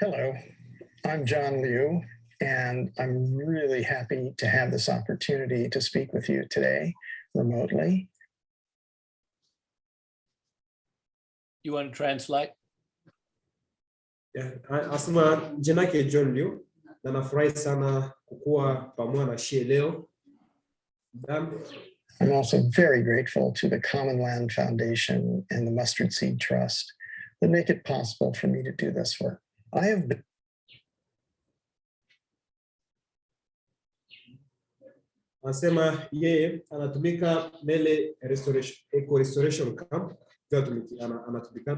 Hello, I'm JohnLiu, and I'm really happy to have this opportunity to speak with you today remotely. You want to translate? Asema jina yake JohnLiu na nafurahi sana kukuwa pamoja na shie leo. I'm also very grateful to the Common Land Foundation and the Mustard Seed Trust that make it possible for me to do this work. I have been Anasema yeye anatumika mele eco restoration camp anatumika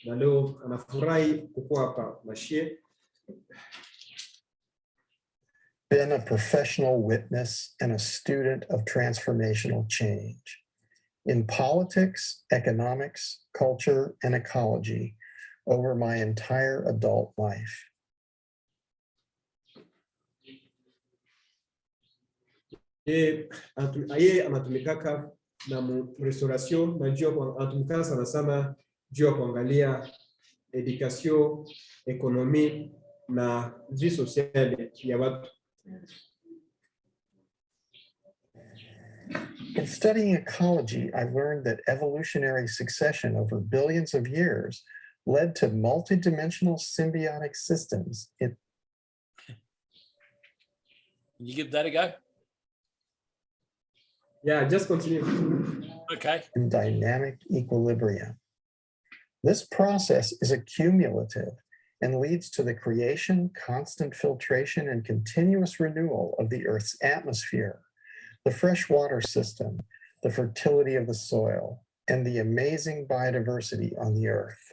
na leo anafurahi kukuwa hapa na shie. been a professional witness and a student of transformational change in politics, economics, culture, and ecology over my entire adult life. Yeye anatumikaka na restoration na anatumikana sana sana juu ya kuangalia education, economy na vie sociale ya watu. In studying ecology, I learned that evolutionary succession over billions of years led to multidimensional symbiotic systems Can you give that a go? Yeah, just continue. Okay. in dynamic equilibrium. This process is accumulative and leads to the creation, constant filtration, and continuous renewal of the Earth's atmosphere, the freshwater system, the fertility of the soil, and the amazing biodiversity on the Earth.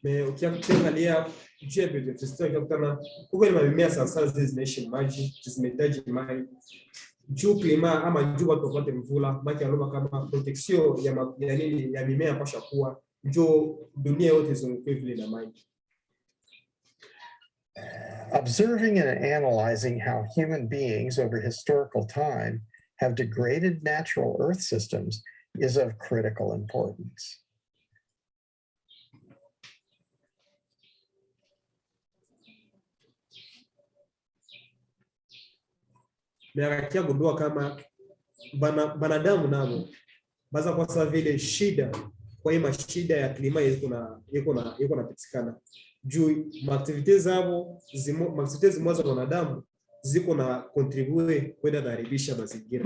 Me ukiangalia juu ya biodiversity unakutana huko ni mimea sana zinaishi maji, zinahitaji maji. Juu klima ama juu watu wapate mvula, maji yanoma kama protection ya nini ya mimea pasha kuwa juu dunia yote izunguke vile na maji. Observing and analyzing how human beings over historical time have degraded natural Earth systems is of critical importance. Meakia gundua kama banadamu nao baza kwa sababu vile shida kwa hii mashida ya klima iko na pitikana juu activities zao activities zimoja za wanadamu ziko na contribute kwenda kuharibisha mazingira.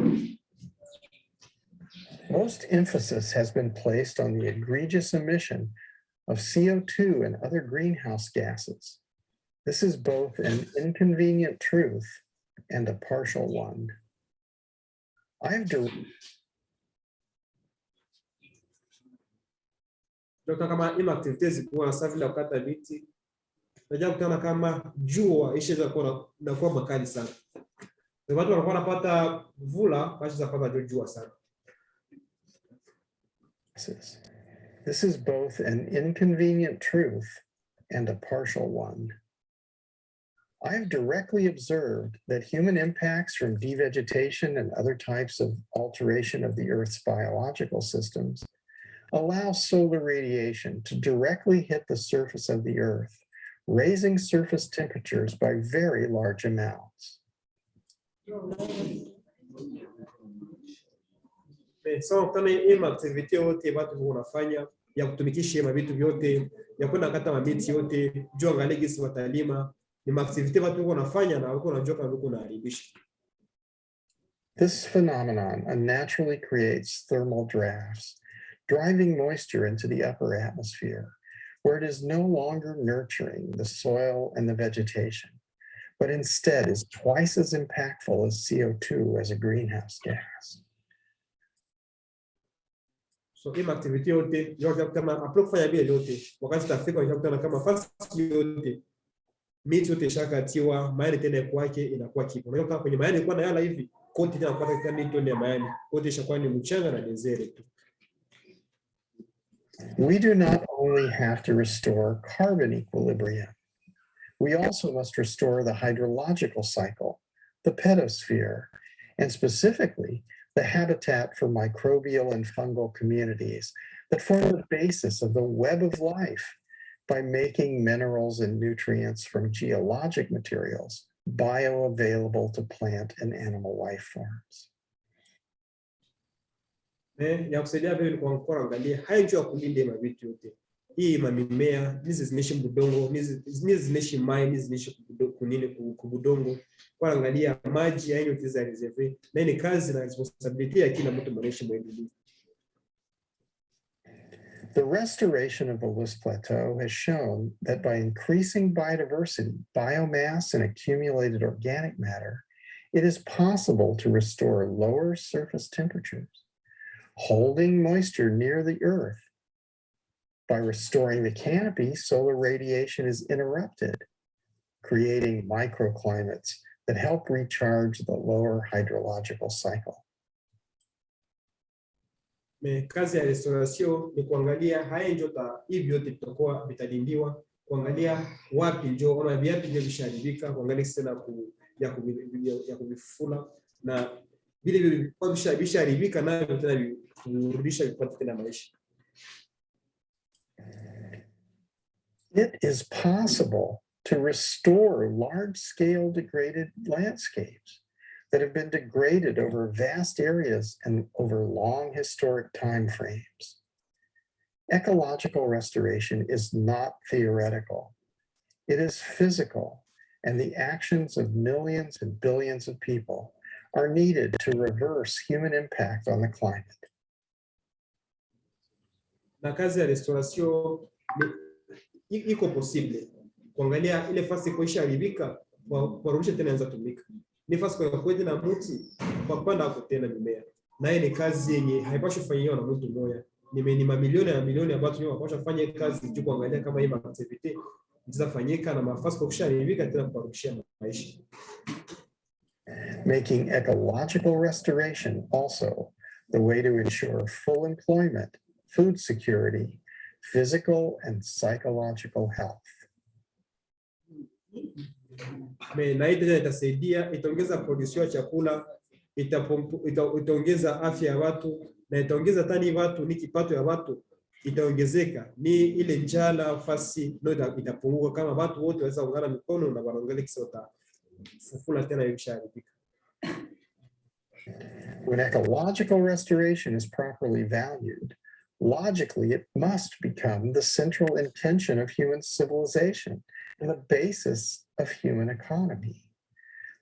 Most emphasis has been placed on the egregious emission of CO2 and other greenhouse gases. This is both an inconvenient truth and a partial one. Ndio kama hii activities kwa sababu la kukata miti najua kutana kama jua isheza kuwa makali sana. Watu wanakuwa wanapata mvula basi zapata jua sana. This is both an inconvenient truth and a partial one. I have directly observed that human impacts from devegetation and other types of alteration of the Earth's biological systems allow solar radiation to directly hit the surface of the Earth, raising surface temperatures by very large amounts. So kama hii activity yote watu wanafanya ya kutumikisha vitu vyote ya kwenda kata mabiti yote juu angalia gisi watalima ni activity watu wanafanya na wako wanajua kama wako naharibisha. This phenomenon unnaturally creates thermal drafts, driving moisture into the upper atmosphere, where it is no longer nurturing the soil and the vegetation, but instead is twice as impactful as CO2 as a greenhouse gas. So hii activity yote yote kama approach kufanya bila yote wakati tafika unakutana kama fast yote miti yote shakatiwa mayani tena kwake inakuwa kipo. Unajua kama kwenye mayani kwa na yala hivi kote tena kupata kama miti ya mayani kote ishakuwa ni mchanga na desert tu. We do not only have to restore carbon equilibrium, we also must restore the hydrological cycle, the pedosphere, and specifically the habitat for microbial and fungal communities that form the basis of the web of life by making minerals and nutrients from geologic materials bioavailable to plant and animal life forms. Ya kusaidia vile kwa kuangalia haya njoo kulinda mavitu yote. Hii mimea, hizi zinaishi budongo, hizi zinaishi mai, hizi zinaishi kubudongo. Kwa angalia maji ya hiyo tiza reserve. Na ni kazi na responsibility ya kila mtu mwanaishi mwendelevu. The restoration of the Loess Plateau has shown that by increasing biodiversity, biomass, and accumulated organic matter, it is possible to restore lower surface temperatures, holding moisture near the earth. By restoring the canopy, solar radiation is interrupted, creating microclimates that help recharge the lower hydrological cycle. Kazi ya restoration ni kuangalia haya njota hivi yote tutakuwa vitalindiwa, kuangalia wapi njoo ama vipi ndio visharibika, kuangalia tena ya kuvifula na vile kwa visharibika na tena kurudisha vipate tena maisha. It is possible to restore large-scale degraded landscapes that have been degraded over vast areas and over long historic time frames. Ecological restoration is not theoretical. It is physical, and the actions of millions and billions of people are needed to reverse human impact on the climate. Na kazi ya restoration iko possible. Kuangalia ile fasi kuisha haribika, kurudisha tena anza tumika. Ni fasi kwa kwenda na mti kwa kupanda kutena mimea. Na hii ni kazi yenye haipashi kufanywa na mtu mmoja. Ni mamilioni na milioni ambayo tunapaswa kufanya kazi juu kuangalia kama hii activity zitafanyika na mafasi kwa kusharibika tena kurudishia maisha. Making ecological restoration also the way to ensure full employment, food security, physical and psychological health. Na hii tena itasaidia, itaongeza production ya chakula, itaongeza afya ya watu, na itaongeza tani watu ni kipato ya watu itaongezeka. Ni ile njala fasi ndio itapungua kama watu wote waweza kuungana mikono na wanaangalia kisota fufula tena yusharibika. When ecological restoration is properly valued, logically, it must become the central intention of human civilization and the basis of human economy,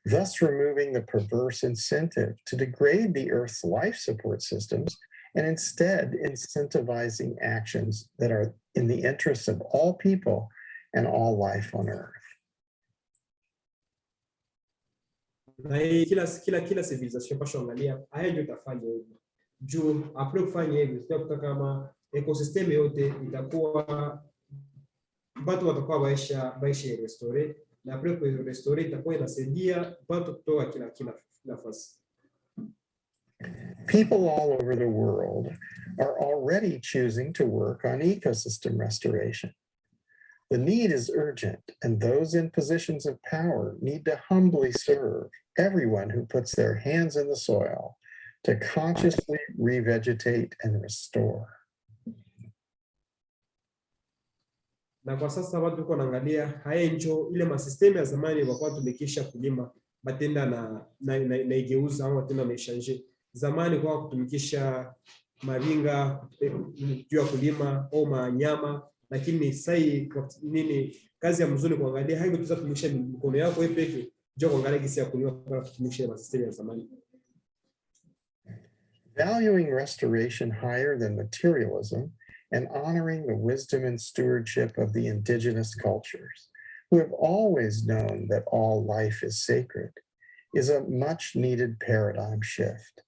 thus removing the perverse incentive to degrade the Earth's life support systems and instead incentivizing actions that are in the interests of all people and all life on Earth. Na kila civilization pasha angalia haya ndio tafanya hivyo. Juu apre kufanya hivyo tutakuta kama ecosystem yote itakuwa watu watakuwa baisha restore na apre ku restore itakuwa inasaidia watu kutoa kila nafasi. People all over the world are already choosing to work on ecosystem restoration. The need is urgent, and those in positions of power need to humbly serve everyone who puts their hands in the soil to consciously revegetate and restore. Na kwa sasa watu wanaangalia haya njo ile masistemi ya zamani walikuwa tumekisha kulima batenda na igeuza au tena na exchange. Zamani kwa kutumikisha maringa juu ya kulima au manyama, lakini sai nini kazi ya mzuri kuangalia hayo tutatumikisha mikono yako wewe peke ndio kuangalia jinsi ya kulima kwa kutumikisha masistemi ya zamani. Valuing restoration higher than materialism and honoring the wisdom and stewardship of the indigenous cultures, who have always known that all life is sacred, is a much needed paradigm shift.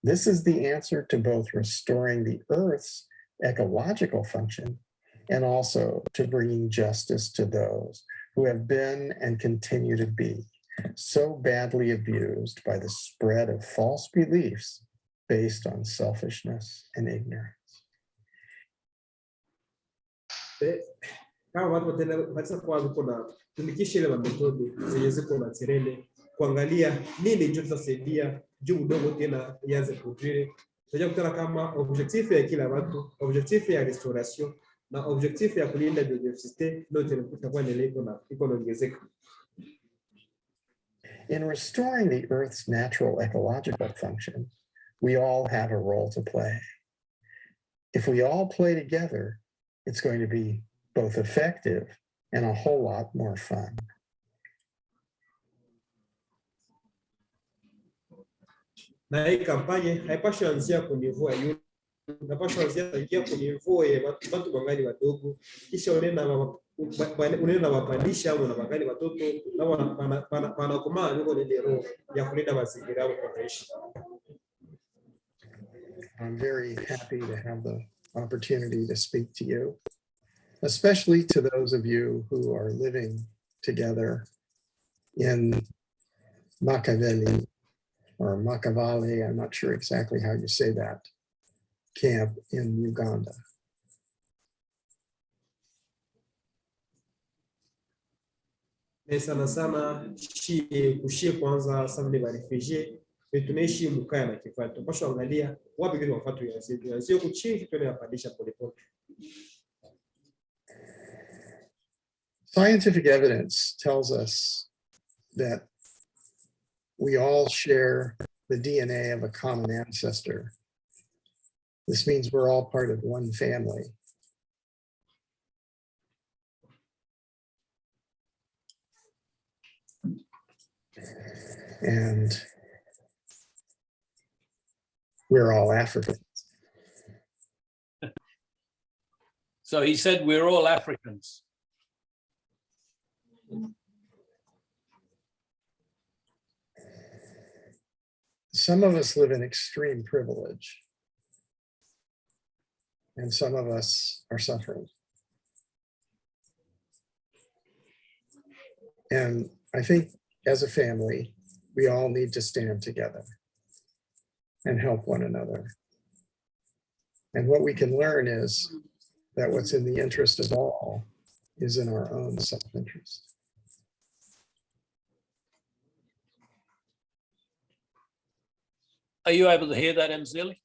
This is the answer to both restoring the Earth's ecological function and also to bringing justice to those who have been and continue to be so badly abused by the spread of false beliefs based on selfishness and ignorance. Kama watu tena basi kwa kuna tumikisha ile metodi zenye ziko na tirele kuangalia nini ndio tutasaidia juu udogo tena ianze kudire. Tunajua kutana kama objective ya kila watu, objective ya restoration na objective ya kulinda biodiversity ndio itakuwa iko naongezeka. In restoring the Earth's natural ecological function, we all have a role to play. If we all play together, it's going to be both effective and a whole lot more fun. Na hii kampanya haipashi anzia kunivua yule, inapaswa anzia kunivua watu wangali wadogo, kisha unena wapandisha au na wangali watoto na wanakomaa ndio ile roho ya kulinda mazingira yao kwa maisha. I'm very happy to have the opportunity to speak to you, especially to those of you who are living together in Makaveli or Makavali, I'm not sure exactly how you say that, camp in Uganda. Sana sana kushie kwanza sana ba refugee tunaishi mkaya na kifatu. Tupaswa angalia wapi kitu wafatu ya zetu. Sio kuchini tuone yapandisha polepole. Scientific evidence tells us that we all share the DNA of a common ancestor. This means we're all part of one family. And we're all Africans. So he said we're all Africans. Some of us live in extreme privilege, and some of us are suffering. And I think as a family, we all need to stand together and help one another. And what we can learn is that what's in the interest of all is in our own self-interest. Are you able to hear that, Mzili?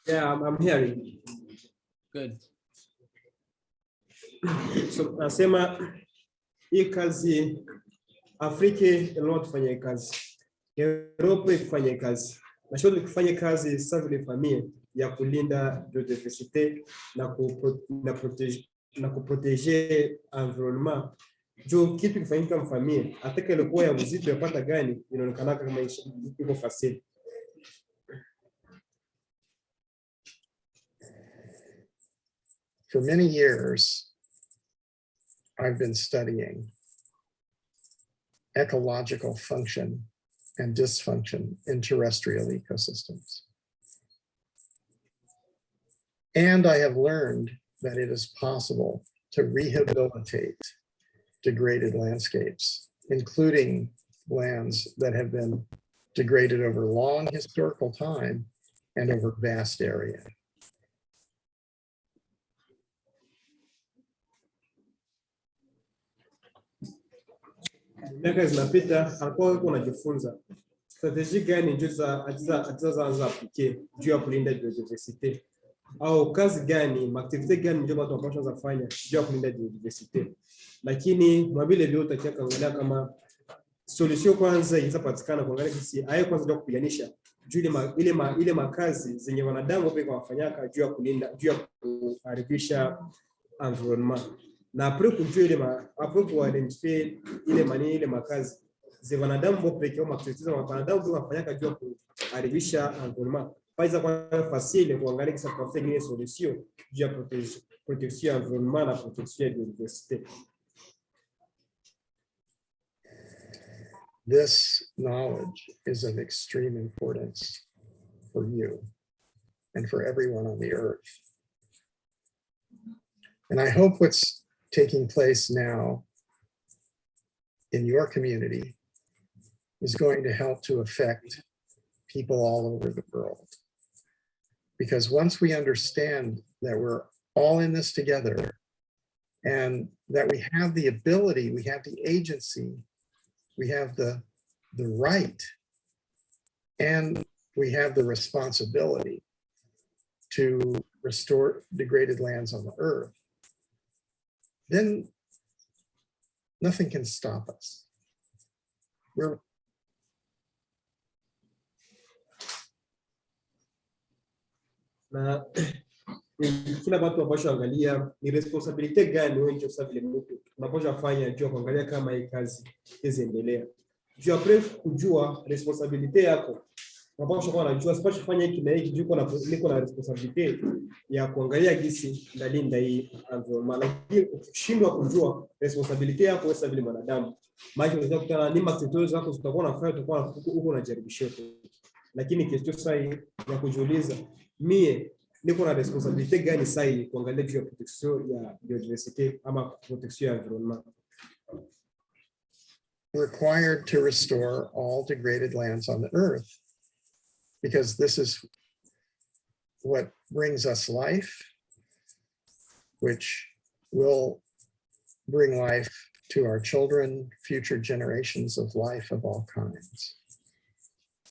Yeah, I'm hearing. Good. So nasema hii kazi Afrika ndio tufanye kazi. Europe ifanye kazi. Na shote kufanya kazi sasa vile familia ya kulinda biodiversity na kuproteger environment. Jo kitu kifanyika mfamilia ataka ile kwa ya mzito yapata gani inaonekana kama iko fasili. For many years, I've been studying ecological function and dysfunction in terrestrial ecosystems. And I have learned that it is possible to rehabilitate degraded landscapes, including lands that have been degraded over long historical time and over vast area. Miaka zinapita alikuwa unajifunza strategy gani atizaanza applique juu ya kulinda biodiversity au kazi gani activity gani ndio watu wanapaswa kufanya juu ya kulinda biodiversity, lakini mwabile vile utakia kaangalia kama solution kwanza itapatikana kuangalia kisi hayo kwanza ndio kupiganisha juu ile makazi zenye wanadamu pekee wafanyaka juu ya kulinda juu ya kuharibisha environment. Na après kujua après kuidentify ile makazi ze wanadamu bo pekee au matatizo wanadamu ndio wanafanyaka juu ya kuharibisha environment. Paiza kwa facile kuangalia kisa kwa ile solution juu ya protection environment na protection biodiversity. This knowledge is of extreme importance for you and for everyone on the earth. And I hope what's taking place now in your community is going to help to affect people all over the world. Because once we understand that we're all in this together and that we have the ability, we have the agency, we have the right, and we have the responsibility to restore degraded lands on the earth, then nothing can stop us. We're na kila watu wapasha angalia ni responsibility gani wewe ndio vile mtu unapaswa fanya juu kuangalia kama hii kazi iendelea. Juu après kujua responsibility yako, unapaswa kuwa unajua sipasha fanya hiki na hiki, juu niko na responsibility ya kuangalia gisi ndalinda hii environment. Lakini ukishindwa kujua responsibility yako wewe vile mwanadamu, maana unaweza kutana ni activities zako zitakuwa unafanya, utakuwa huko unajaribisha. Lakini kitu sahihi ya kujiuliza, mie niko na responsibility gani sahihi kuangalia juu ya protection ya biodiversity ama protection ya environment. required to restore all degraded lands on the earth, because this is what brings us life, which will bring life to our children, future generations of life of all kinds.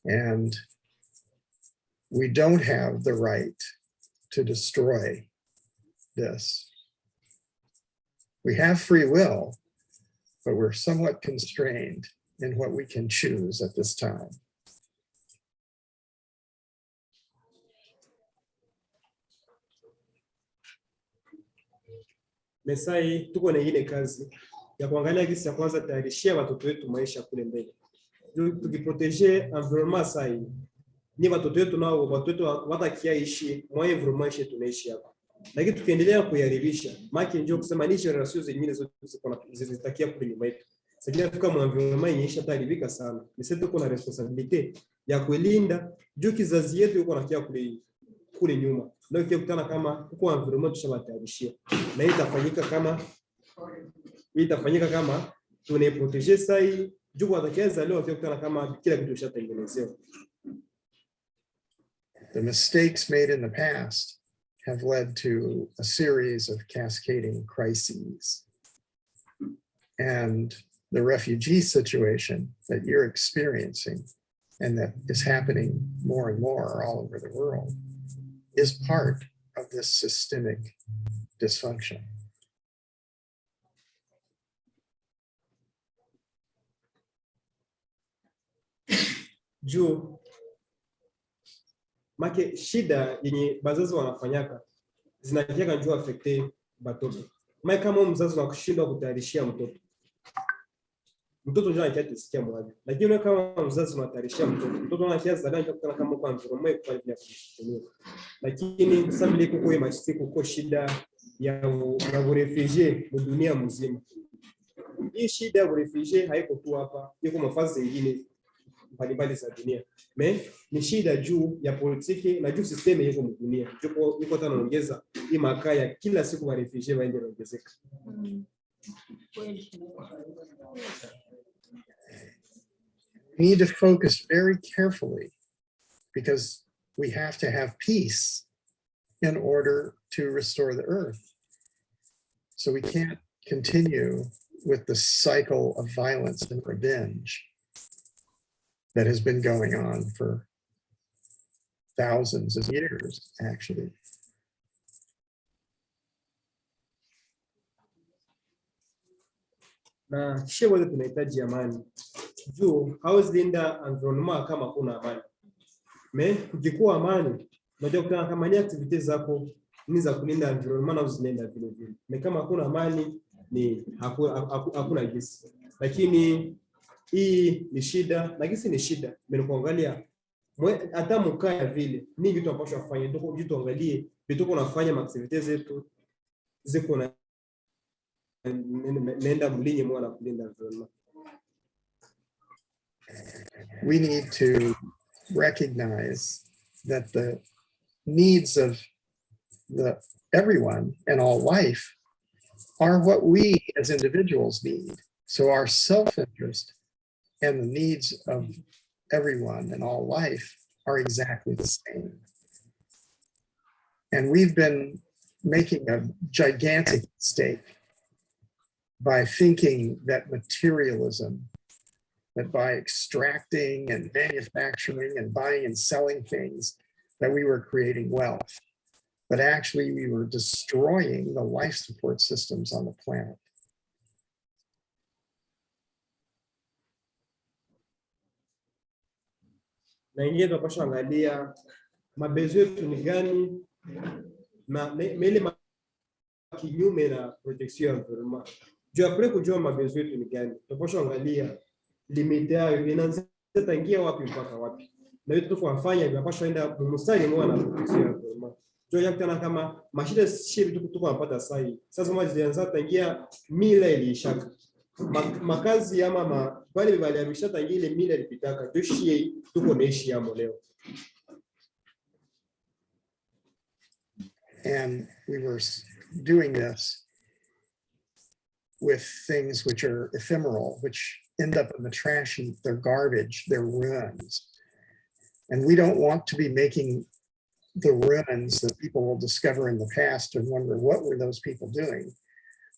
And we don't have the right to destroy this. We have free will, but we're somewhat constrained in what we can choose at this time. Mesai tuko na ile kazi ya kuangalia gisi ya kwanza tayarishia watoto wetu maisha kule mbele. Tukiprotege environment sai, ni watoto wetu nao watoto watakiaishi mwa environment yetu tunaishi hapa. Lakini tukiendelea kuiharibisha, maki ndio kusema ni generation zingine zote zitakia kule nyuma yetu. Sasa kama environment inaisha taribika sana. Ni sisi tuko na responsibility ya kulinda juu kizazi yetu yuko nakia kule nyuma. Ndio kikutana kama huko environment tushabatayarishia. Na hii itafanyika kama tunaprotege sai juu watakianza leo kikutana kama kila kitu kishatengenezewa. The mistakes made in the past have led to a series of cascading crises. And the refugee situation that you're experiencing and that is happening more and more all over the world is part of this systemic dysfunction. Juu make shida yenye bazazi wanafanyaka zinakiaka njoo affecte batoto. Make kama mzazi unakushindwa kutayarishia mtoto njoo anatisikia mwaje. Lakini kama mzazi unatayarishia mtoto anakianza ndani kukutana kama kwa environment kwa ajili ya kutumia. Lakini samili kuko hii masiku kuko shida ya refugee mu dunia mzima. Hii shida ya refugee haiko tu hapa, iko mafazi zingine mbalimbali za dunia. Ni shida juu ya politiki na juu system yetu mu dunia. Iko tena ongeza hii makaa ya kila siku wa refugee waende ongezeka. We need to focus very carefully because we have to have peace in order to restore the earth. So we can't continue with the cycle of violence and revenge that has been going on for thousands of years, actually. Na kisha wote tunahitaji amani. Juu hauwezi linda environment kama kuna amani. Kukikuwa amani, unajua kutana kama ni activities zako ni za kulinda environment na uzilinda vile vile. Kama hakuna amani ni hakuna gisi. Lakini hii ni shida, na gisi ni shida. Kuangalia hata mkaya vile ni vitu ambavyo afanye ndio tuangalie vitu kunafanya activities zetu ziko na nenda mlinye mwana kulinda environment. We need to recognize that the needs of everyone and all life are what we as individuals need. So our self-interest and the needs of everyone and all life are exactly the same. And we've been making a gigantic mistake by thinking that materialism, that by extracting and manufacturing and buying and selling things, that we were creating wealth. but actually we were destroying the life support systems on the planet. Na ingine tunapaswa angalia mabezo yetu ni gani na ile kinyume na protection ya environment. Juu apre kujua mabezo yetu ni gani, tunapaswa angalia limit yao inaanza tangia wapi mpaka wapi. Na hiyo tunafanya tunapaswa enda mstari mmoja na protection ya environment. Juu yakutana kama mashida shibi tuko tunapata sahi. Sasa maji zilianza tangia mila ilishaka. Makazi ama bali bali ameshata ile mila ilipitaka. Tushie tuko naishi hapo leo. And we were doing this with things which are ephemeral, which end up in the trash heap. They're garbage, they're ruins. And we don't want to be making the ruins that people will discover in the past and wonder, what were those people doing?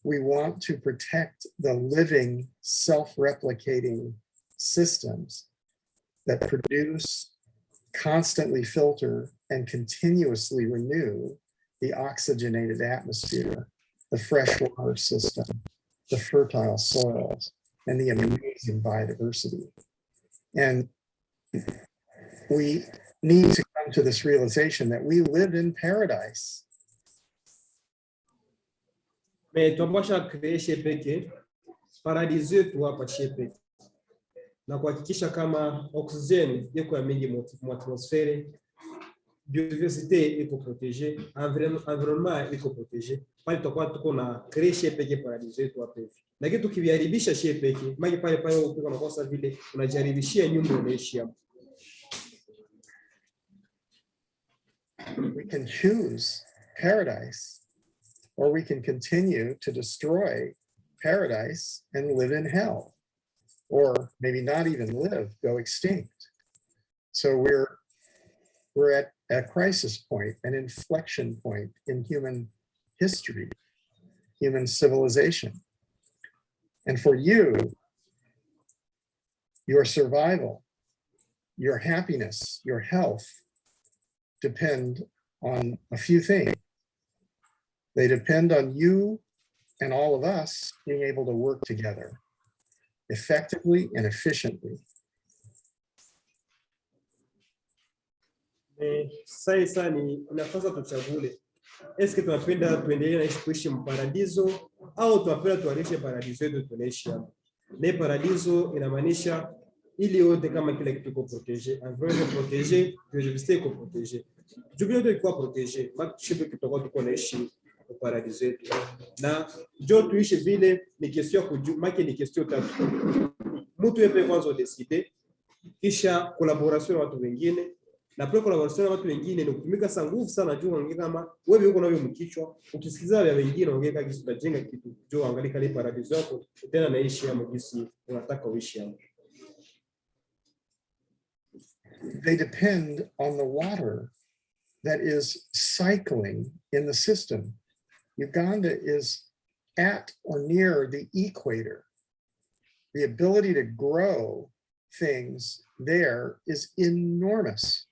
We want to protect the living, self-replicating systems that produce, constantly filter, and continuously renew the oxygenated atmosphere, the freshwater system, the fertile soils, and the amazing biodiversity. And we need to come to this realization that we live in paradise. Mais tunapaswa create peke paradise yetu hapa shepe na kuhakikisha kama oxygen iko ya mingi mu atmosfere, biodiversity iko protege, environnement iko protege. Pale tutakuwa tuko na create peke paradise yetu hapa hivi. Na kitu kiviharibisha shepe peke, maji pale uko unakosa vile unajaribishia nyumba unaishi hapo. We can choose paradise, or we can continue to destroy paradise and live in hell, or maybe not even live, go extinct. So we're at a crisis point, an inflection point in human history, human civilization. And for you, your survival, your happiness, your health depend on a few things. They depend on you and all of us being able to work together effectively and efficiently. Sasa ni nafasi tuchague. Eske tunapenda tuendelee na kuishi mparadiso au tunapenda tuarishe paradiso yetu tunaishi hapo. Na paradiso inamaanisha ili yote kama kila kitu ko protege, environnement protege, biodiversity ko protege. Juu yote iko protege, baki shibe kitakuwa tuko naishi paradiso yetu. Na jo tuishi vile ni question ya kujua, maki ni question tatu. Mtu yepe kwanza decide, kisha collaboration na watu wengine. Na pia collaboration na watu wengine ni kutumika sana nguvu sana juu ongea kama wewe uko na wewe mkichwa, ukisikiza vya wengine ongea kitu utajenga kitu. Jo angalia kale paradiso yako tena naishi hapo jinsi unataka uishi hapo. They depend on the water that is cycling in the system. Uganda is at or near the equator. The ability to grow things there is enormous.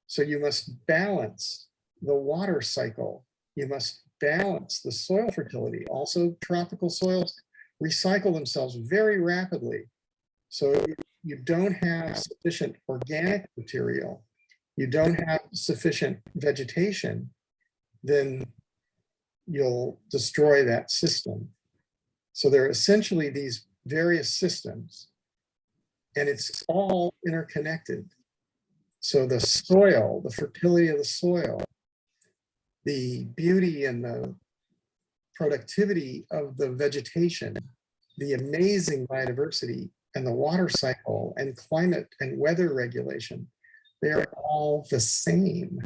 So you must balance the water cycle. You must balance the soil fertility. Also, tropical soils recycle themselves very rapidly. So you don't have sufficient organic material, you don't have sufficient vegetation, then you'll destroy that system. So there are essentially these various systems, and it's all interconnected. So the soil, the fertility of the soil, the beauty and the productivity of the vegetation, the amazing biodiversity, and the water cycle and climate and weather regulation, they're all the same.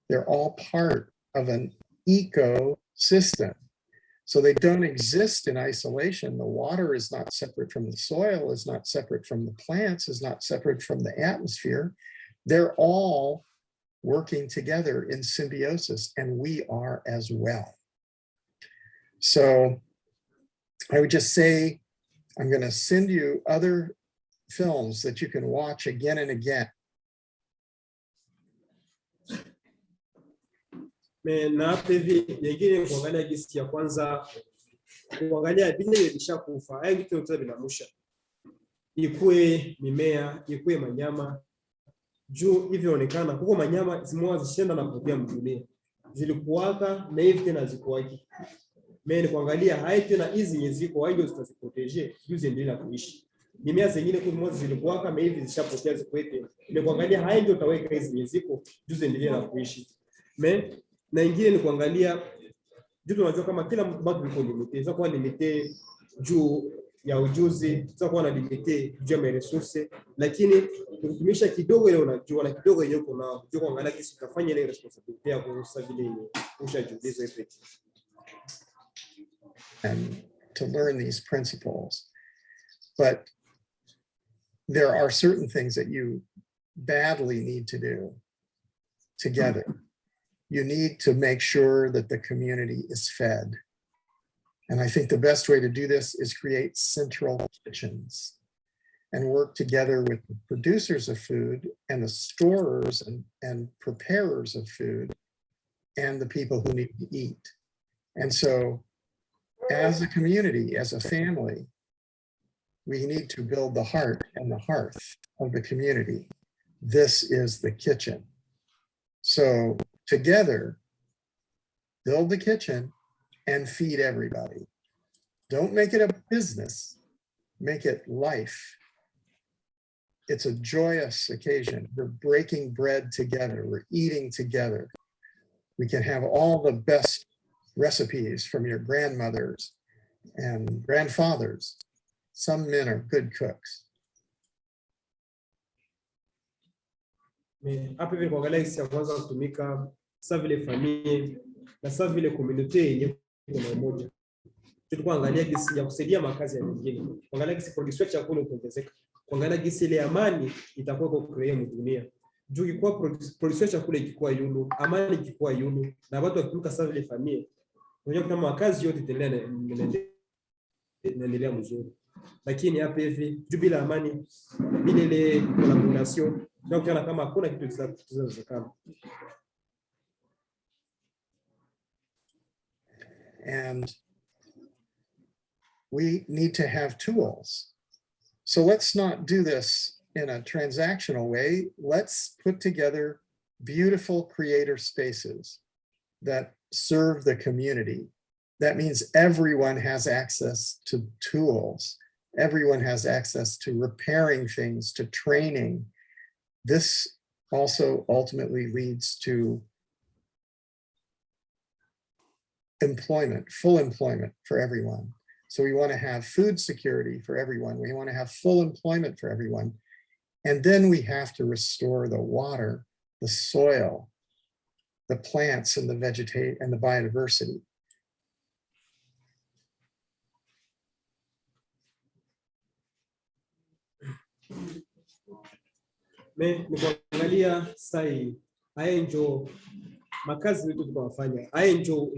They're all part of an ecosystem. So they don't exist in isolation. The water is not separate from the soil, is not separate from the plants, is not separate from the atmosphere. They're all working together in symbiosis, and we are as well. So I would just say, I'm going to send you other films that you can watch again and again. Na hapa hivi nyingine kuangalia gisi ya kwanza, kuangalia vile vishakufa, haya vitu vyote vinamusha, ikue mimea, ikue manyama, juu hivi onekana huko manyama zimoa zishenda na kupotea mdunia, zilikuwaka na hivi tena zikuwaki. Ni kuangalia haya tena hizi nyeziko hizo zitaziproteger juu ziendelee kuishi. Mimea zingine kwa moja zilikuwaka na hivi zishapotea zikwete, ni kuangalia haya ndio utaweka hizi nyeziko juu ziendelee kuishi. Na ingine ni kuangalia juu tunajua kama kila mtu bado yuko limite, za kwa limite juu ya ujuzi, za kwa na limite juu ya resources, lakini kutumisha kidogo ile unajua na kidogo yenyewe kuna juu kuangalia kisi utafanya ile responsibility ya kuhusu vile ushajulizo effect. And to learn these principles. But there are certain things that you badly need to do together. You need to make sure that the community is fed. And I think the best way to do this is create central kitchens and work together with the producers of food and the storers and preparers of food and the people who need to eat. And so as a community, as a family, we need to build the heart and the hearth of the community. This is the kitchen. So together, build the kitchen and feed everybody. Don't make it a business, make it life. It's a joyous occasion. We're breaking bread together, we're eating together. We can have all the best recipes from your grandmothers and grandfathers. Some men are good cooks. Hapa hivi kuangalia hisi ya kwanza kutumika sa vile familia na sa vile community yenye kuna umoja. Tulikuwa angalia gisi ya kusaidia makazi ya wengine. Kuangalia gisi production ya chakula kuongezeka. Kuangalia gisi ile amani itakuwa kwa create dunia. Juu ikikuwa production ya chakula ikikuwa yulu, amani ikikuwa yulu, na watu wakitumika sa vile familia. Unajua kama makazi yote inaendelea mzuri. Lakini hapa hivi juu bila amani, bila ile collaboration, tunaona kama hakuna kitu kinachowezekana. And we need to have tools. So let's not do this in a transactional way. Let's put together beautiful creator spaces that serve the community. That means everyone has access to tools. Everyone has access to repairing things, to training. This also ultimately leads to employment, full employment for everyone. So we want to have food security for everyone. We want to have full employment for everyone. And then we have to restore the water, the soil, the plants and the vegetation and the biodiversity. Nikuangalia sai haya ndio makazi yetu tunafanya. Haya ndio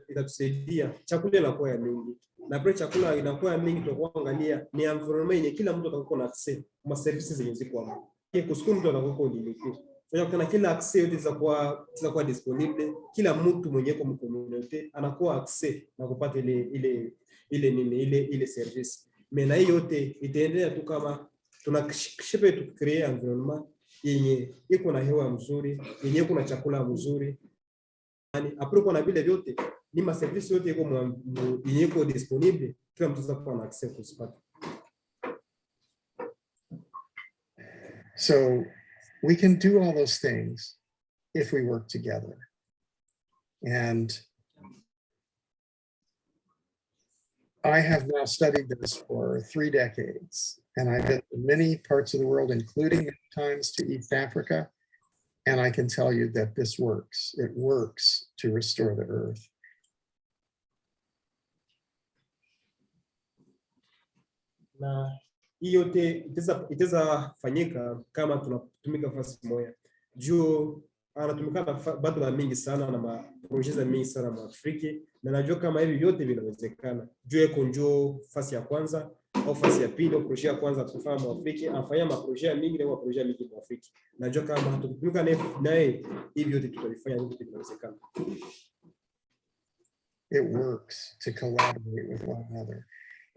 itatusaidia chakula inakuwa ya mingi. Na pia chakula inakuwa ya mingi, tunaangalia ni environment yenye kila mtu atakuwa na access kwa services zenye ziko hapo. Kusiku mtu atakuwa limité. Kuna kila access yote zitakuwa disponible. Kila mtu mwenye kwa community anakuwa access na kupata ile service. Na hiyo yote itaendelea tu kama tunakishipe tu create environment yenye iko na hewa mzuri, yenye iko na chakula mzuri. Yani apropos na vile vyote ni ma service yote iko yenye iko disponible, kila mtu atakuwa na access kuzipata. So we can do all those things if we work together. And I have now studied this for 3 decades, and I've been to many parts of the world, including many times to East Africa. And I can tell you that this works. It works to restore the earth. Na hiyo yote itaweza fanyika kama tunatumika fasi moja. Juu anatumika bado na mingi sana na projects mingi sana mu Afrika, na najua kama hivi yote vinawezekana. Juu eko njoo fasi ya kwanza au fasi ya pili au projet ya kwanza kufanya Mwafrika, anafanya maproje mingi na maproje mingi Mwafrika. Najua kama hatukupiga naye hivi yote tutalifanya hivi tunawezekana. It works to collaborate with one another.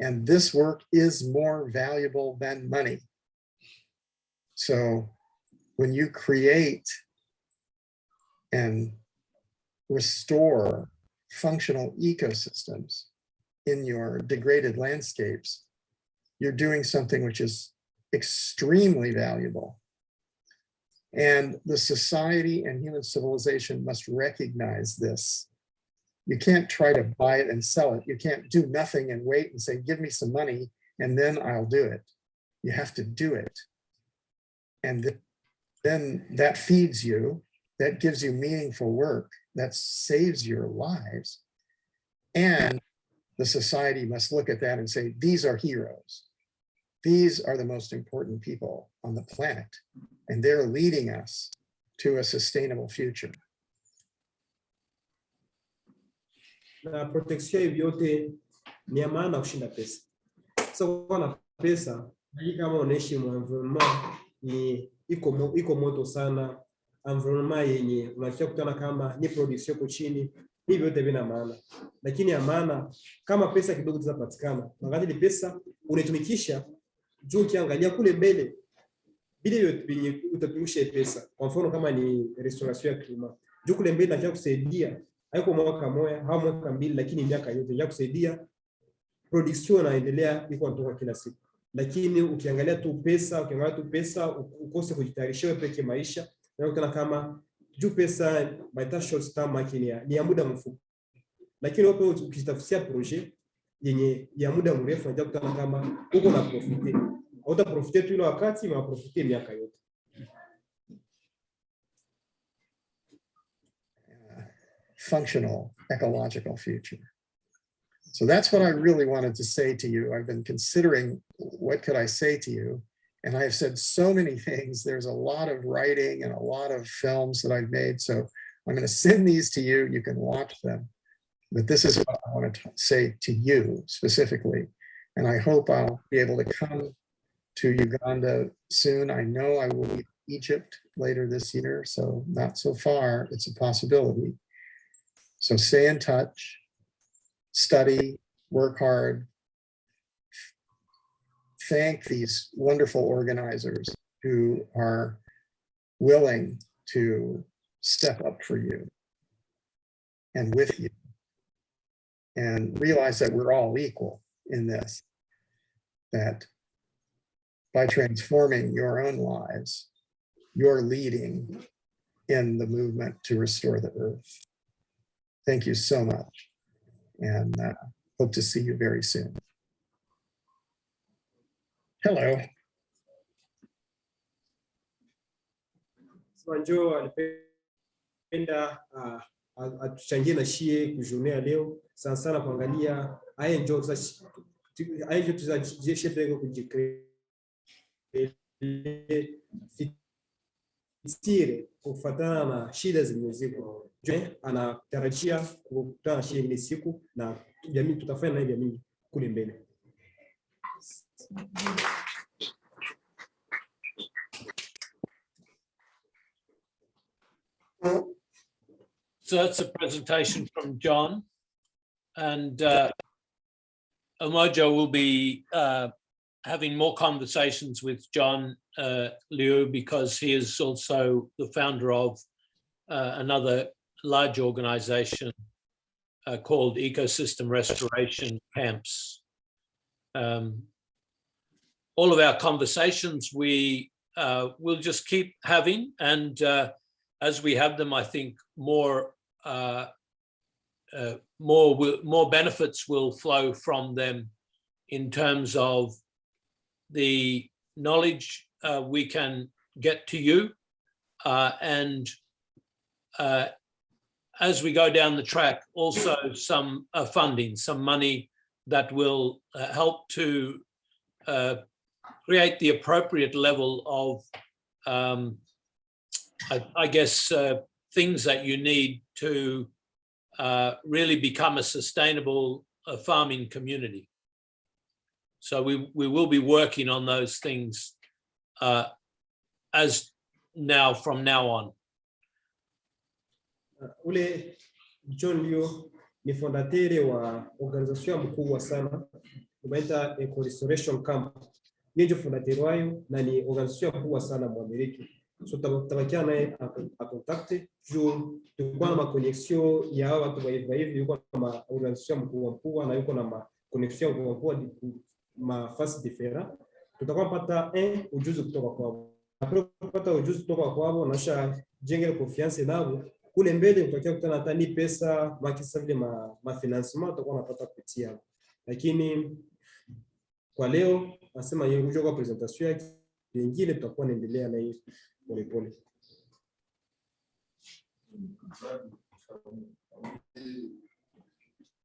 And this work is more valuable than money. So when you create and restore functional ecosystems in your degraded landscapes, you're doing something which is extremely valuable. And the society and human civilization must recognize this. You can't try to buy it and sell it. You can't do nothing and wait and say, give me some money and then I'll do it. You have to do it. And then that feeds you, that gives you meaningful work, that saves your lives. And the society must look at that and say, these are heroes. These are the most important people on the planet, and they're leading us to a sustainable future. Na protection hivi yote ni ya maana kushinda pesa. So kwa na pesa, hii kama unaishi mu environment ni iko moto sana, environment yenye unakia kutana kama ni production kwa chini, hivyo yote vina maana. Lakini ya maana kama pesa kidogo zitapatikana, wakati ni pesa unatumikisha juu kiangalia kule mbele bila yote utatumisha pesa. Kwa mfano kama ni restauration ya klima, juu kule mbele nakia kusaidia haiko mwaka moja au mwaka mbili, lakini miaka yote ya kusaidia production inaendelea iko natoka kila siku. Lakini ukiangalia tu pesa ukose kujitayarisha wewe peke maisha, na unaona kama juu pesa by short term ni ya muda mfupi. Lakini wewe ukitafutia project yenye ya muda mrefu unajua kutana kama uko na profite. Uta profite tu ile wakati na profite miaka yote. Functional ecological future. So that's what I really wanted to say to you. I've been considering what could I say to you, and I've said so many things. There's a lot of writing and a lot of films that I've made, so I'm going to send these to you. You can watch them, but this is what I want to say to you specifically, and I hope I'll be able to come to Uganda soon. I know I will leave Egypt later this year, so not so far. It's a possibility. So stay in touch, study, work hard. Thank these wonderful organizers who are willing to step up for you and with you, and realize that we're all equal in this, that by transforming your own lives, you're leading in the movement to restore the earth. Thank you so much, and hope to see you very soon. Hello. Manjo alipenda atuchangie na shie kujionea leo sana sana kuangalia haya njoo sasa tuzajeshe kujikre fitire kufuatana na shida zilizoko. Anatarajia kukutana shida siku na jamii tutafanya na jamii kule mbele. So that's a presentation from John, and Umoja will be having more conversations with JohnLiu because he is also the founder of another large organization called Ecosystem Restoration Camps. All of our conversations we will just keep having, and as we have them, I think more benefits will flow from them in terms of the knowledge we can get to you, and as we go down the track, also some funding, some money that will help to create the appropriate level of, I guess, things that you need to really become a sustainable farming community. So we will be working on those things from now on. Ule JohnLiu ni fondateri wa organization mkubwa sana unaita Eco Restoration Camp. Yeye fondateri wayo na ni organization mkubwa sana mu Amerika. So tabakia naye a contact juu tukua na connection ya watu wa hivi yuko na ma organization mkubwa na yuko na ma connection mkubwa ma fasi different. Tutakuwa pata ujuzi kutoka kwao. Kupata ujuzi kutoka kwao na jenga confiance nao. Kule mbele utakia kutana hata ni pesa makisa vile ma financement utakuwa unapata kupitia. Lakini kwa leo nasema yeye kujoka presentation yake nyingine tutakuwa naendelea na hii pole pole.